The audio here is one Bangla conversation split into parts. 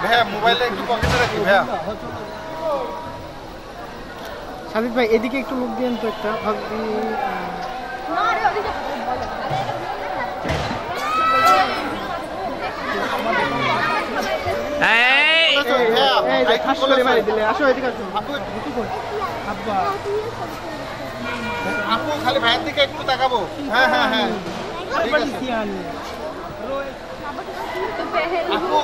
ভাইয়া মোবাইলটা একটু পকেটে রাখি ভাইয়া। সাবিক ভাই এদিকে একটু লোক দিয়েন তো একটা আপু খালি ভাইয়ের দিকে একটু তাকাবো। হ্যাঁ হ্যাঁ হ্যাঁ আপু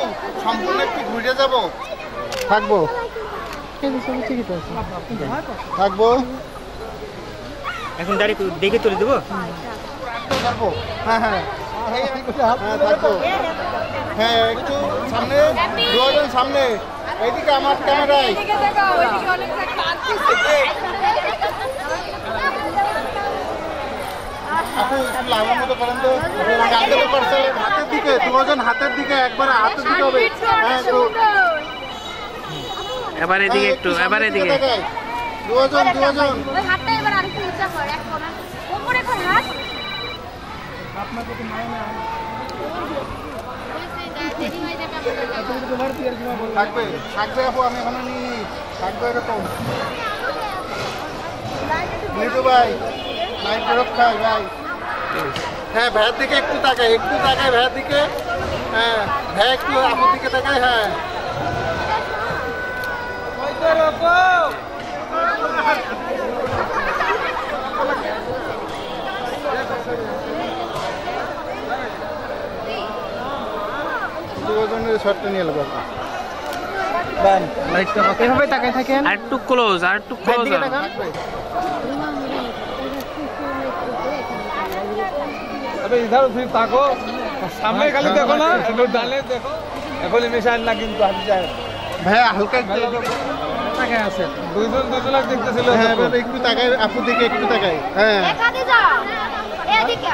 সম্পূর্ণ একটু ঘুরে যাবো, থাকবো থাকবো এখন ডাইরেক্ট দেখে তুলে দেবো। হ্যাঁ হ্যাঁ হ্যাঁ থাকবো। হ্যাঁ একটু সামনে দুজন সামনে, এইদিকে আমার ক্যামেরায়। আপু একটু লাগার মতো করেন তো, হাতের দিকে দুজন, হাতের দিকে একবার হাতের দিকে হবে। হ্যাঁ এবার এদিকে একটু, এবার এদিকে দুজন দুজন হাতটা এবার আরেকটু নিচে কর, এক কোণা উপরে কর হাত। আপনাকে তো মায় না দেরি হয়ে যাবে আপনাদের। থাকবে থাকবে আপু, আমি এখনো নি থাকবে এরকম। লিটু ভাই লাইট ড্রপ খাই ভাই। হ্যাঁ ভাইয়ের দিকে একটু তাকাই, একটু তাকাই ভাইয়ের দিকে। হ্যাঁ ভাই একটু আপুর দিকে তাকাই। হ্যাঁ দুজনের শটটা নিয়ে এলো। এভাবে তাকায় থাকেন, আর একটু ক্লোজ, আর একটু ক্লোজ। अबे इधर फिर ताको, सामने खाली देखो ना, डाले देखो এখন মিশাইল না কিন্তু হাত যায় ভাইয়া হালকা তাকায় আছে দুইজন দুজনক দেখতেছিল। হ্যাঁ একটু তাকাই আপু দিকে, একটু তাকাই। হ্যাঁ এখানে যা এদিকে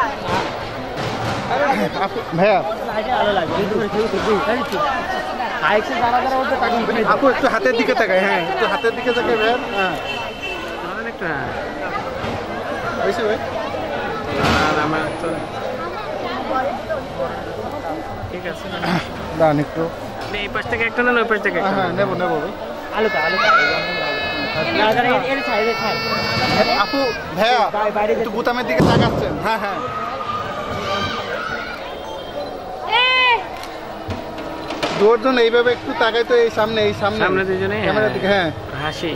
আপু ভাইয়া আপু একটু হাতের দিকে তাকাই। হ্যাঁ একটু হাতের দিকে তাকাই ভাইয়া। হ্যাঁ একটু হয়েছে ভাই। আর আমার তো ঠিক আছে দাঁড়ান একটু, আপনি এই পাশ থেকে একটা নেন, ওই পাশ থেকে একটা। হ্যাঁ নেবো নেবো ভাই। আলুটা এর সাইডে খাই। আপু ভাইয়া একটু বোতামের দিকে তাকাচ্ছেন। হ্যাঁ হ্যাঁ দুজন এইভাবে একটু তাকাই তো, এই সামনে, এই সামনে সামনে দুজনে ক্যামেরার দিকে। হ্যাঁ হাসি।